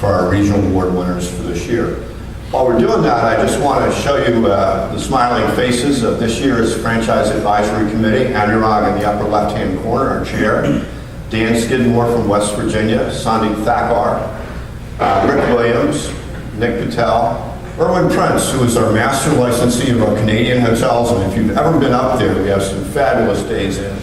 for our regional award winners for this year. While we're doing that, I just want to show you the smiling faces of this year's Franchise Advisory Committee. Anuraag in the upper left-hand corner, our chair. Dan Skidmore from West Virginia. Sandeep Thakkar. Rick Williams. Nick Patel. Erwin Prince, who is our master licensee of our Canadian hotels, and if you've ever been up there, we have some fabulous days in.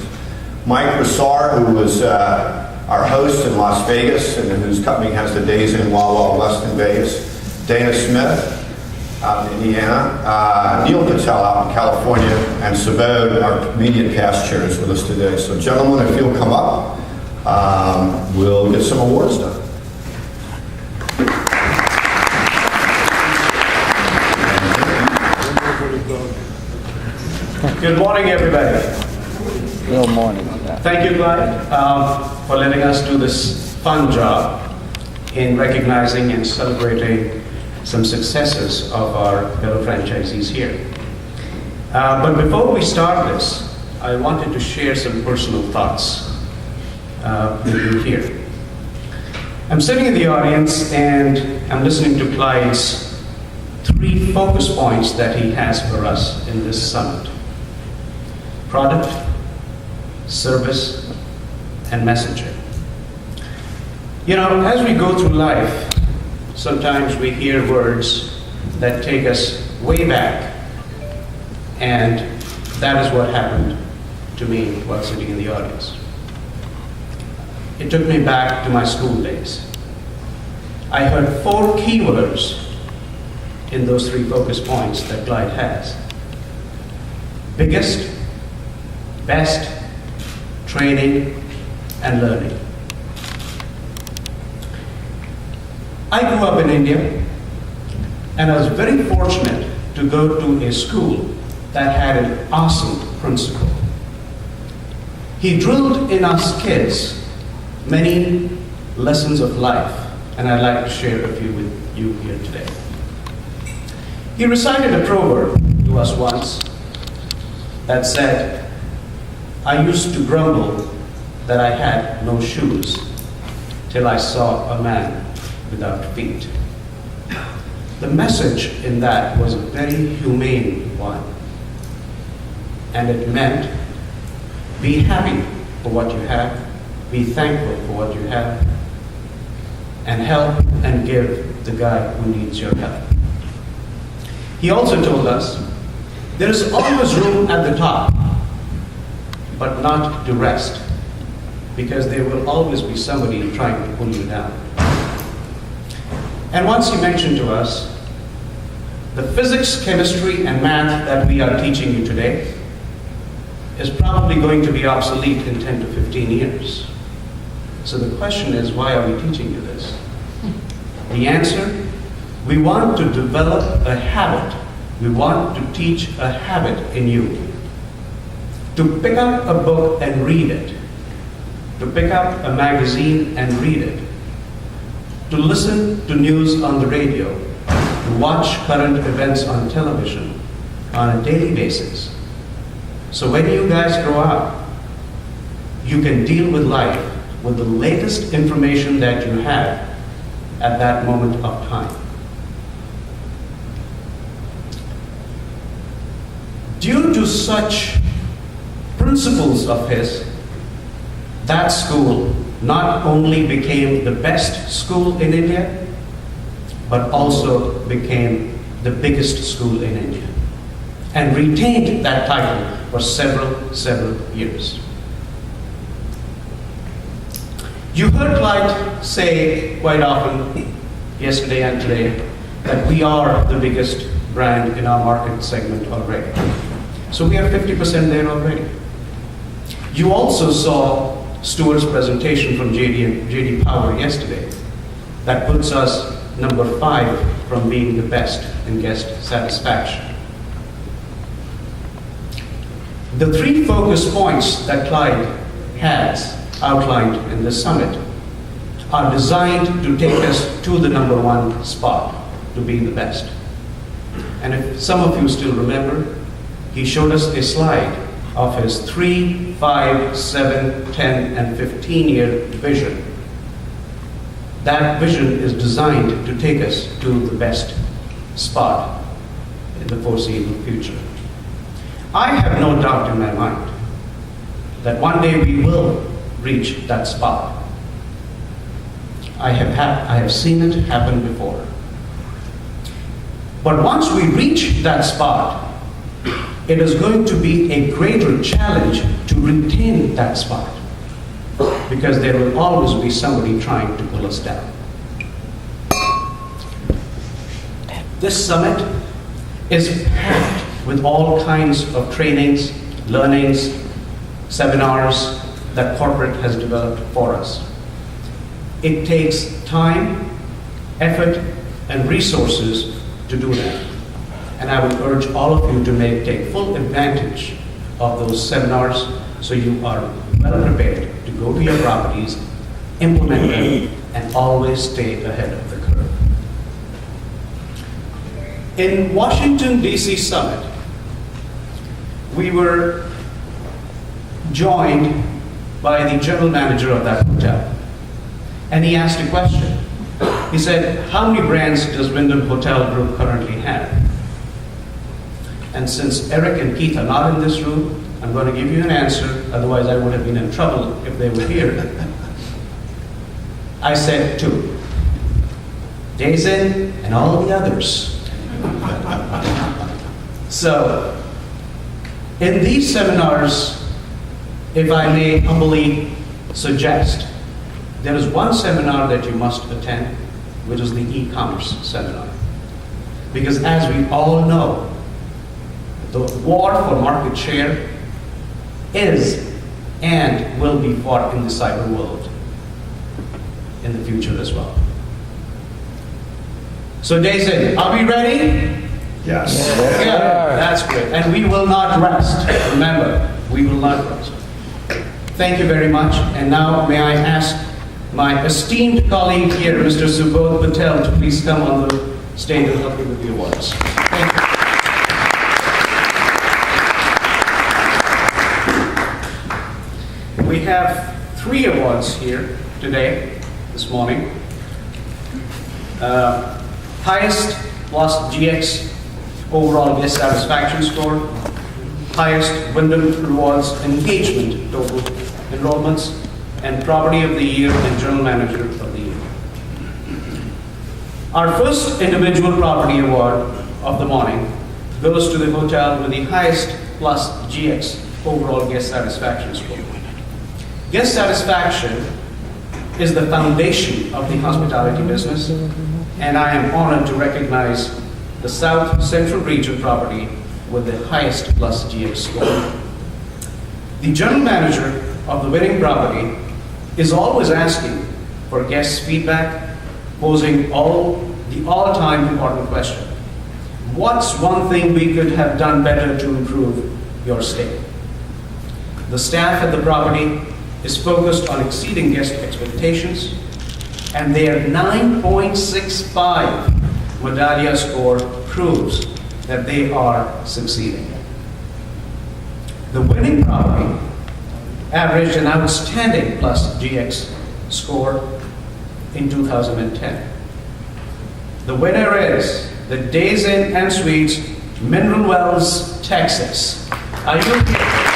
Mike Rassar, who was our host in Las Vegas, and whose company has the Days Inn Wild Wild West in Vegas. Dana Smith out in Indiana, Neil Patel out in California, and Sabode, our immediate past chair, is with us today. So gentlemen, if you'll come up, we'll get some awards done. Good morning, everybody. Good morning. Thank you, Clyde, for letting us do this fun job in recognizing and celebrating some successes of our fellow franchisees here. But before we start this, I wanted to share some personal thoughts with you here. I'm sitting in the audience and I'm listening to Clyde's 3 focus points that he has for us in this summit: product, service, and messaging. You know, as we go through life, sometimes we hear words that take us way back, and that is what happened to me while sitting in the audience. It took me back to my school days. I heard 4 keywords in those 3 focus points that Clyde has: biggest, best, training, and learning. I grew up in India, and I was very fortunate to go to a school that had an awesome principal. He drilled in us kids many lessons of life, and I'd like to share a few with you here today. He recited a proverb to us once that said, "I used to grumble that I had no shoes till I saw a man without feet." The message in that was a very humane one. And it meant, be happy for what you have, be thankful for what you have, and help and give the guy who needs your help. He also told us, there is always room at the top, but not to rest, because there will always be somebody trying to pull you down. And once he mentioned to us, the physics, chemistry, and math that we are teaching you today is probably going to be obsolete in 10 to 15 years. So the question is, why are we teaching you this? The answer, we want to develop a habit. We want to teach a habit in you. To pick up a book and read it. To pick up a magazine and read it. To listen to news on the radio, to watch current events on television on a daily basis. So when you guys grow up, you can deal with life with the latest information that you have at that moment of time. Due to such principles of his, that school not only became the best school in India, but also became the biggest school in India, and retained that title for several years. You heard Clyde say quite often, yesterday and today, that we are the biggest brand in our market segment already. So we are 50% there already. You also saw Stuart's presentation from J.D. Power yesterday that puts us number 5 from being the best in guest satisfaction. The 3 focus points that Clyde has outlined in this summit are designed to take us to the number 1 spot, to being the best. And if some of you still remember, he showed us a slide of his 3, 5, 7, 10, and 15-year vision. that vision is designed to take us to the best spot in the foreseeable future. I have no doubt in my mind that one day we will reach that spot. I have seen it happen before. But once we reach that spot, it is going to be a greater challenge to retain that spot, because there will always be somebody trying to pull us down. This summit is packed with all kinds of trainings, learnings, seminars that corporate has developed for us. It takes time, effort, and resources to do that. And I would urge all of you to take full advantage of those seminars so you are well prepared to go to your properties, implement them, and always stay ahead of the curve. In Washington, D.C. Summit, we were joined by the general manager of that hotel. And he asked a question. He said, how many brands does Wyndham Hotel Group currently have? And since Eric and Keith are not in this room, I'm going to give you an answer, otherwise I would have been in trouble if they were here. I said 2. Days Inn and all the others. So, in these seminars, if I may humbly suggest, there is one seminar that you must attend, which is the e-commerce seminar. Because as we all know, the war for market share is and will be fought in the cyber world in the future as well. So Daisy, are we ready? Yes. Yeah, that's great. And we will not rest. Remember, we will not rest. Thank you very much. And now may I ask my esteemed colleague here, Mr. Subodh Patel, to please come on the stage and help me with the awards. Thank you. We have 3 awards here today, this morning. Highest plus GX overall guest satisfaction score, highest Wyndham Rewards engagement total enrollments, and Property of the Year and General Manager of the Year. Our first individual property award of the morning goes to the hotel with the highest plus GX overall guest satisfaction score. Guest satisfaction is the foundation of the hospitality business, and I am honored to recognize the South Central Region property with the highest plus GX score. The general manager of the winning property is always asking for guest feedback, posing the all-time important question: what's one thing we could have done better to improve your stay? The staff at the property is focused on exceeding guest expectations, and their 9.65 Medallia score proves that they are succeeding. The winning property averaged an outstanding plus GX score in 2010. The winner is the Days Inn and Suites, Mineral Wells, Texas. Are you here?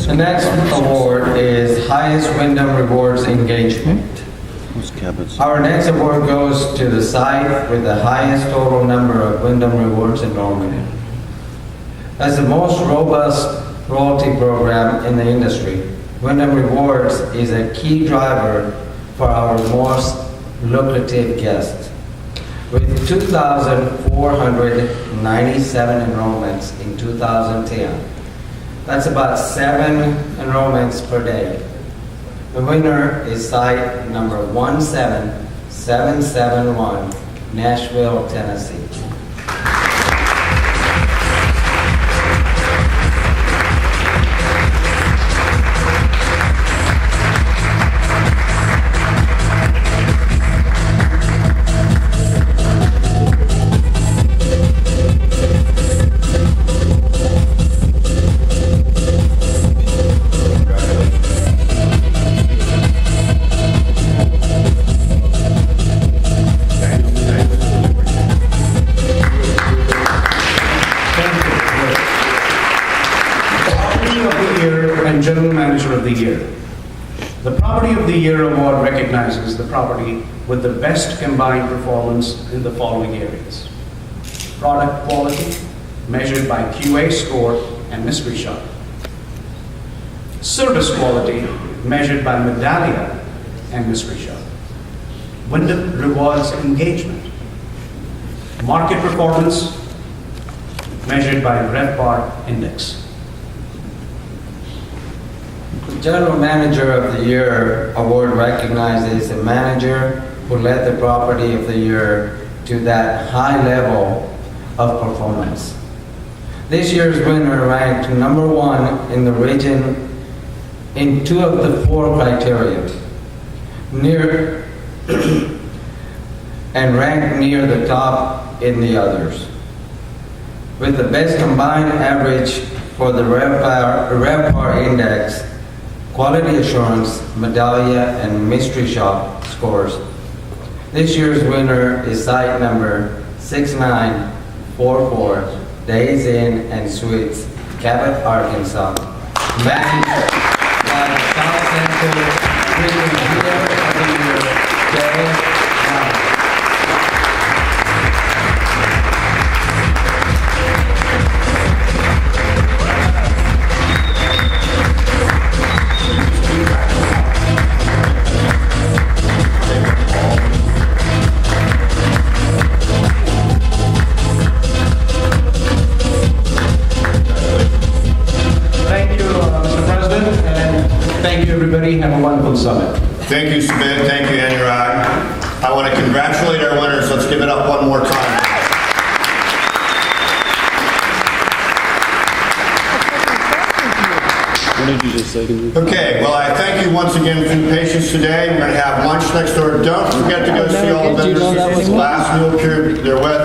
The next award is Highest Wyndham Rewards Engagement. Our next award goes to the site with the highest total number of Wyndham Rewards enrollment. As the most robust loyalty program in the industry, Wyndham Rewards is a key driver for our most lucrative guests. With 2,497 enrollments in 2010, that's about 7 enrollments per day. The winner is site number 1760. 771, Nashville, Tennessee. General Manager of the Year. The Property of the Year award recognizes the property with the best combined performance in the following areas. Product quality, measured by QA score and mystery shop. Service quality, measured by Medallia and mystery shop. Wyndham Rewards engagement. Market performance, measured by RevPAR index. General Manager of the Year award recognizes a manager who led the Property of the Year to that high level of performance. This year's winner ranked number 1 in the region in 2 of the 4 criteria, and ranked near the top in the others. With the best combined average for the RevPAR index, quality assurance, Medallia, and mystery shop scores. This year's winner is site number 6944, Days Inn and Suites, Cabot, Arkansas, managed by the South Central Region Leader of the Year, Jay. Thank you, everybody. Have a wonderful summit. Thank you, Sumit. Thank you, Anuraag. I want to congratulate our winners. Let's give it up one more time. What did you just say? Okay, well, I thank you once again for your patience today. We're going to have lunch next door. Don't forget to go see all the vendors. This is the last meal period. Their web